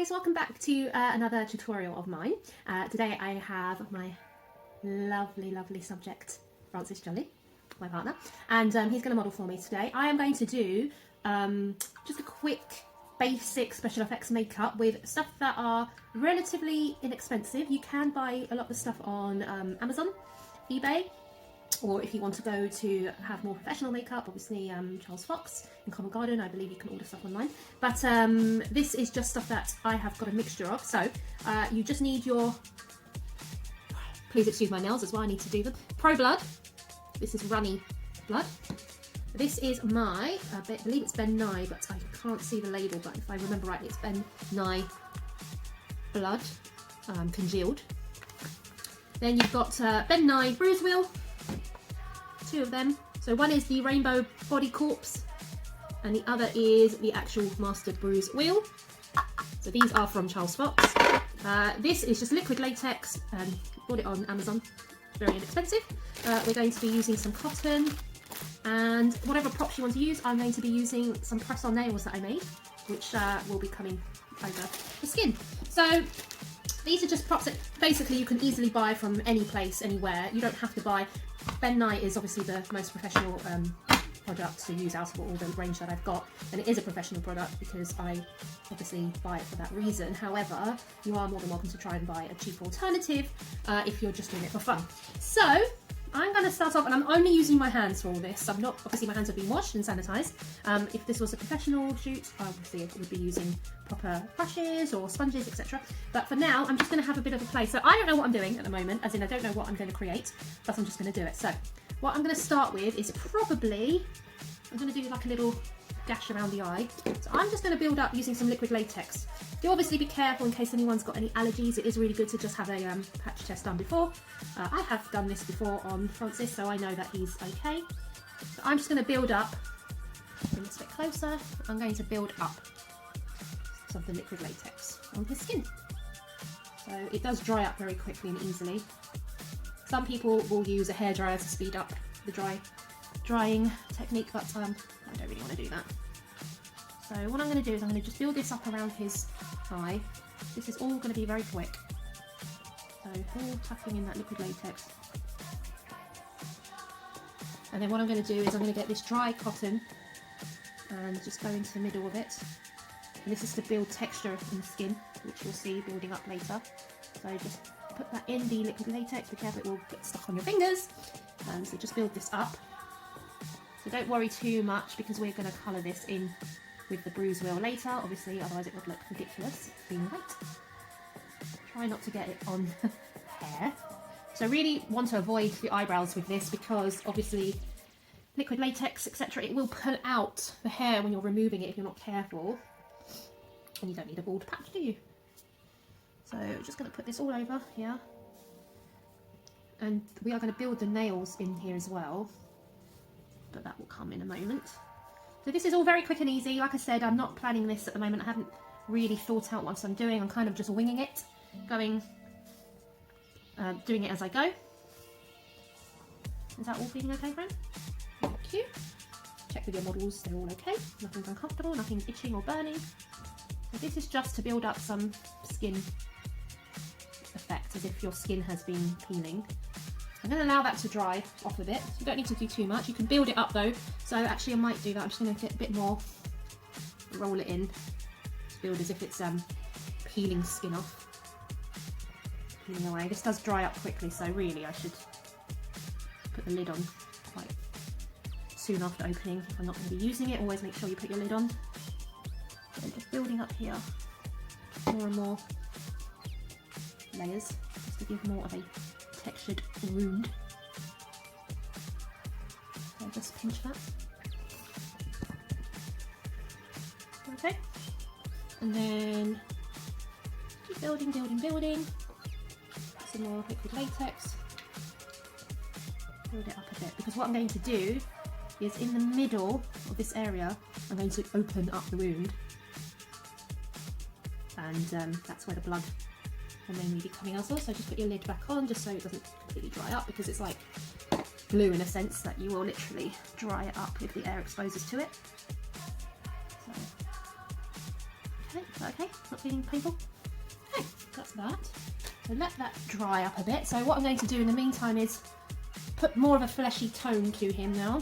guys, welcome back to another tutorial of mine. Today I have my lovely subject, Francis Jolly, my partner, and he's going to model for me today. I am going to do just a quick basic special effects makeup with stuff that are relatively inexpensive. You can buy a lot of the stuff on Amazon, eBay, or if you want to go to have more professional makeup, obviously Charles Fox in Covent Garden, I believe you can order stuff online. But this is just stuff that I have got a mixture of. So you just need your, please excuse my nails as well, I need to do them. Pro Blood, this is runny blood. This is my, I believe it's Ben Nye, but I can't see the label, but if I remember rightly, it's Ben Nye blood, congealed. Then you've got Ben Nye Bruise Wheel, 2 of them. So one is the Rainbow Body Corpse and the other is the actual Mastered Bruise Wheel. So these are from Charles Fox. This is just liquid latex, bought it on Amazon, very inexpensive. We're going to be using some cotton and whatever props you want to use. I'm going to be using some press-on nails that I made, which will be coming over the skin. So these are just props that basically you can easily buy from any place, anywhere. You don't have to buy. Ben Nye is obviously the most professional product to use out of all the range that I've got, and it is a professional product because I obviously buy it for that reason. However, you are more than welcome to try and buy a cheap alternative if you're just doing it for fun. So I'm going to start off, and I'm only using my hands for all this. I'm not, obviously my hands have been washed and sanitised. If this was a professional shoot, obviously I would be using proper brushes or sponges, etc. But for now, I'm just going to have a bit of a play. So I don't know what I'm doing at the moment, as in I don't know what I'm going to create, but I'm just going to do it. So what I'm going to start with is probably, I'm going to do like a little gash around the eye. So I'm just going to build up using some liquid latex. Do obviously be careful in case anyone's got any allergies. It is really good to just have a patch test done before. I have done this before on Francis, so I know that he's okay. So I'm just going to build up, bring this a bit closer, I'm going to build up some of the liquid latex on his skin. So it does dry up very quickly and easily. Some people will use a hairdryer to speed up the drying technique, but I don't really want to do that. So what I'm going to do is I'm going to just build this up around his eye. This is all going to be very quick. So all tucking in that liquid latex. And then what I'm going to do is I'm going to get this dry cotton and just go into the middle of it. And this is to build texture in the skin, which you'll see building up later. So just put that in the liquid latex, be careful it will get stuck on your fingers. So just build this up. So don't worry too much because we're going to colour this in with the bruise wheel later, obviously, otherwise it would look ridiculous being white. Try not to get it on hair. So really want to avoid the eyebrows with this because obviously liquid latex, etc., it will pull out the hair when you're removing it if you're not careful. And you don't need a bald patch, do you? So just going to put this all over here. And we are going to build the nails in here as well, but that will come in a moment. So this is all very quick and easy. Like I said, I'm not planning this at the moment. I haven't really thought out what I'm doing. I'm kind of just winging it, doing it as I go. Is that all feeling okay, friend? Thank you. Check with your models, they're all okay. Nothing's uncomfortable, nothing's itching or burning. So this is just to build up some skin effect, as if your skin has been peeling. I'm going to allow that to dry off a bit. You don't need to do too much. You can build it up though. So actually I might do that. I'm just going to get a bit more, roll it in, build as if it's peeling skin off. Peeling away. This does dry up quickly, so really I should put the lid on quite soon after opening. If I'm not going to be using it, always make sure you put your lid on. And just building up here more and more layers, just to give more of a textured wound. So just pinch that. Okay. And then keep building. Some more liquid latex. Build it up a bit, because what I'm going to do is in the middle of this area, I'm going to open up the wound. And that's where the blood will mainly be coming out of. So just put your lid back on just so it doesn't completely dry up, because it's like glue in a sense that you will literally dry it up if the air exposes to it. So, okay. Is that okay? Not feeling painful? Okay, that's that. So let that dry up a bit. So what I'm going to do in the meantime is put more of a fleshy tone to him now.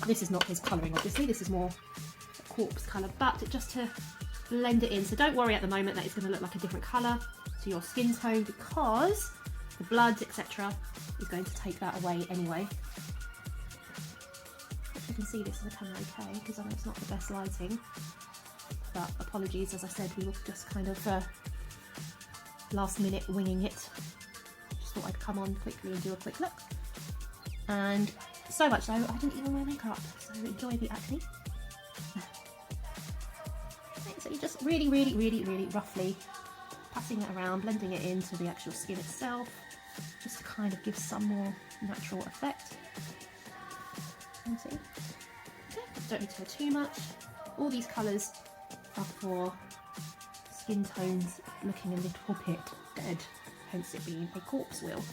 This is not his colouring, obviously. This is more a corpse colour, but just to blend it in. So don't worry at the moment that it's going to look like a different colour to your skin tone, because the blood, etc., is going to take that away anyway. Hope you can see this in the camera okay, because I know it's not the best lighting. But apologies, as I said, we were just kind of last minute winging it. Just thought I'd come on quickly and do a quick look. And so much so, I didn't even wear makeup, so enjoy the acne. So you're just really, really, really, really roughly passing it around, blending it into the actual skin itself, just to kind of give some more natural effect. You see? Okay, don't need to go too much. All these colours are for skin tones looking a little bit dead, hence it being a corpse wheel.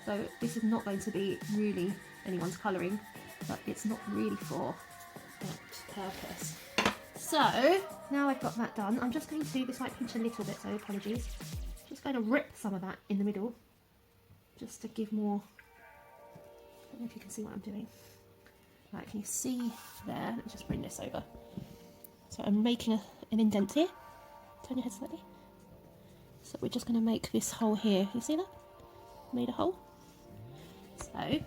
So this is not going to be really anyone's colouring, but it's not really for that purpose. So now I've got that done, I'm just going to, this might pinch a little bit, so apologies, just going to rip some of that in the middle, just to give more, I don't know if you can see what I'm doing. Right, can you see there? Let me just bring this over. So I'm making an indent here. Turn your head slightly. So we're just going to make this hole here. You see that? Made a hole. So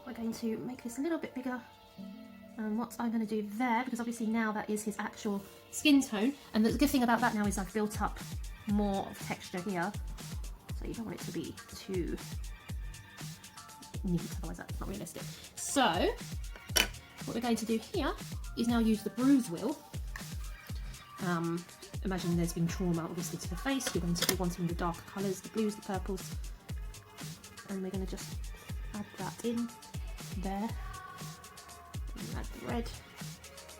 we're going to make this a little bit bigger. And what I'm going to do there, because obviously now that is his actual skin tone, and the good thing about that now is I've built up more of texture here. So you don't want it to be too neat, otherwise that's not realistic. So what we're going to do here is now use the bruise wheel. Imagine there's been trauma obviously to the face. You're going to be wanting the darker colours, the blues, the purples, and we're going to just add that in there. And add the red.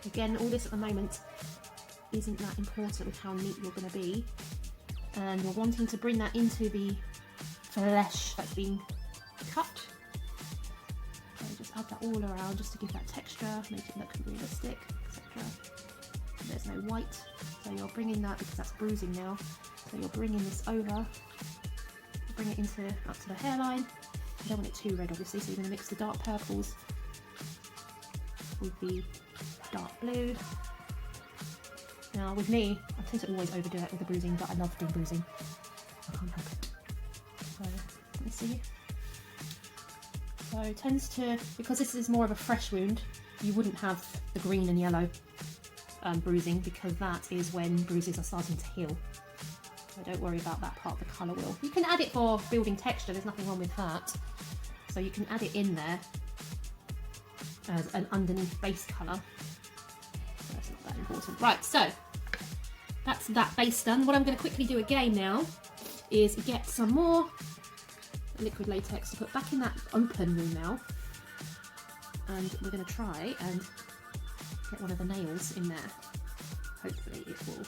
Again, all this at the moment isn't that important with how neat you're going to be, and you're wanting to bring that into the flesh that's been cut. So just add that all around just to give that texture, make it look realistic, etc. There's no white, so you're bringing that, because that's bruising now, so you're bringing this over, bring it into up to the hairline. You don't want it too red obviously, so you're going to mix the dark purples with the dark blue. Now with me, I tend to always overdo it with the bruising, but I love doing bruising. I can't help it. So let me see. So it tends to, because this is more of a fresh wound, you wouldn't have the green and yellow bruising, because that is when bruises are starting to heal. So don't worry about that part of the colour wheel. You can add it for building texture, there's nothing wrong with that. So you can add it in there as an underneath base colour. So that's not that important. Right, so that's that base done. What I'm going to quickly do again now is get some more liquid latex to put back in that open wound now. And we're going to try and get one of the nails in there. Hopefully it will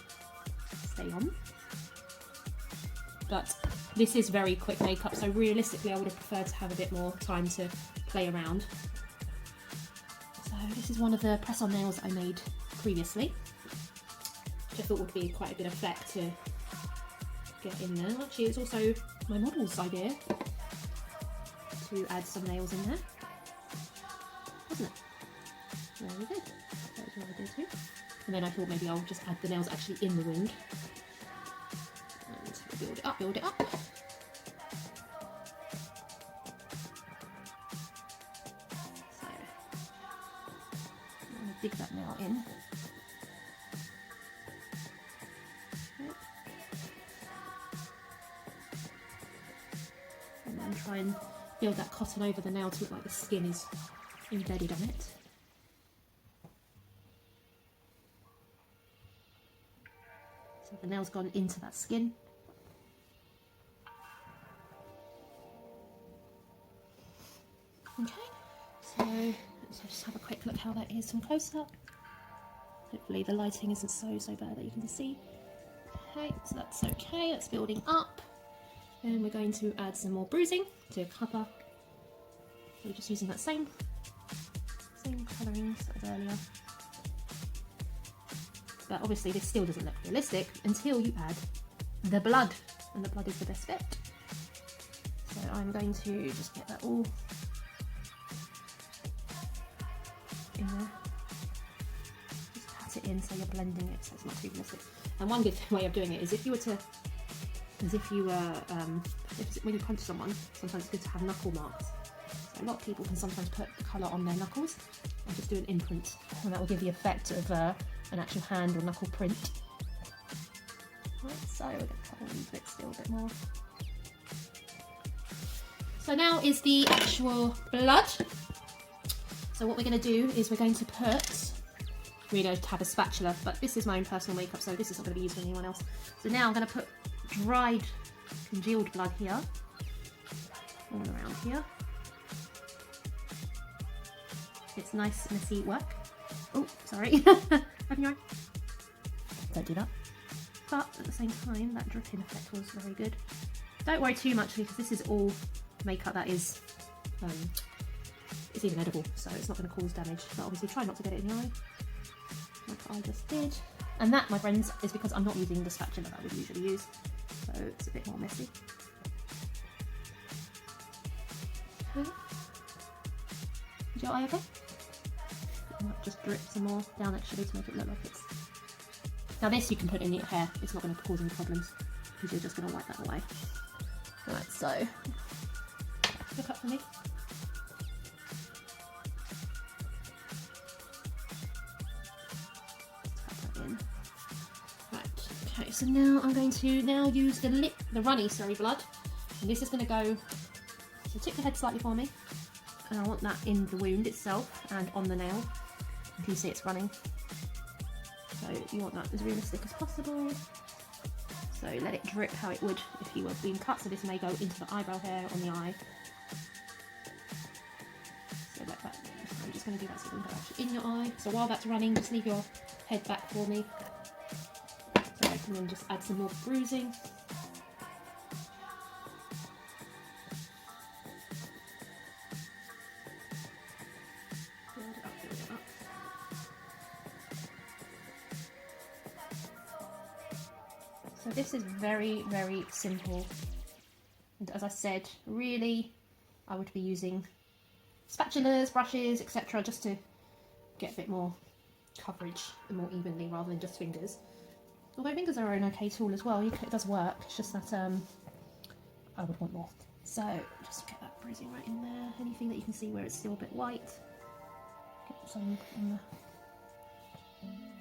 stay on. But this is very quick makeup, so realistically I would have preferred to have a bit more time to play around. So this is one of the press-on nails that I made previously, which I thought would be quite a good effect to get in there. Actually, it's also my model's idea to add some nails in there, wasn't it? There we go. That was what I did too. And then I thought maybe I'll just add the nails actually in the wound. And build it up, build it up. So, I'm going to dig that nail in. Okay. And then try and build that cotton over the nail to look like the skin is embedded on it. So the nail's gone into that skin. Okay, so let's just have a quick look how that is from close up. Hopefully the lighting isn't so bad that you can see. Okay, so that's okay, that's building up. And we're going to add some more bruising to cover. So we're just using that same colourings as earlier. But obviously this still doesn't look realistic until you add the blood, and the blood is the best bit. So I'm going to just get that all in there. Just pat it in so you're blending it so it's not too realistic. And one good way of doing it is if you were to, when you punch someone, sometimes it's good to have knuckle marks. So a lot of people can sometimes put the colour on their knuckles and just do an imprint, and that will give the effect of an actual hand or knuckle print. Right, so we're going to cut all these bits still a bit more. So now is the actual blood. So what we're going to do is we're going to put, we don't have a spatula, but this is my own personal makeup, so this is not going to be used for anyone else. So now I'm going to put dried congealed blood here, all around here. It's nice messy work. Oh, sorry. Open your eye. Don't do that. But at the same time, that dripping effect was very good. Don't worry too much because this is all makeup that is, it's even edible, so it's not going to cause damage. But obviously try not to get it in your eye, like I just did. And that, my friends, is because I'm not using the spatula that I would usually use, so it's a bit more messy. Okay. Is your eye okay? I might just drip some more down actually to make it look like it's... Now this you can put in your hair, it's not going to cause any problems because you're just going to wipe that away. Right, so look up for me. Just cut that in. Right, okay, so now I'm going to use the runny blood, and this is going to go, so tip the head slightly for me, and I want that in the wound itself and on the nail. You can see it's running. So you want that as realistic as possible. So let it drip how it would if you were being cut. So this may go into the eyebrow hair on the eye. So like that. So I'm just going to do that so it doesn't go actually in your eye. So while that's running, just leave your head back for me. So I can then just add some more bruising. Build it up, build it up. So this is very, very simple, and as I said, really I would be using spatulas, brushes, etc. just to get a bit more coverage and more evenly rather than just fingers. Although fingers are an okay tool as well, it does work, it's just that I would want more. So just get that bruising right in there, anything that you can see where it's still a bit white, get some on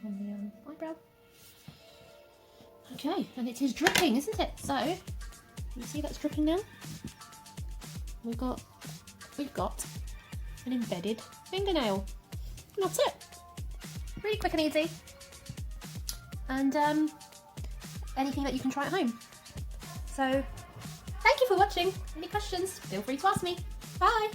the eyebrow. Okay, and it is dripping, isn't it? So, you see that's dripping now? We've got an embedded fingernail. And that's it. Really quick and easy. And anything that you can try at home. So, thank you for watching. Any questions, feel free to ask me. Bye!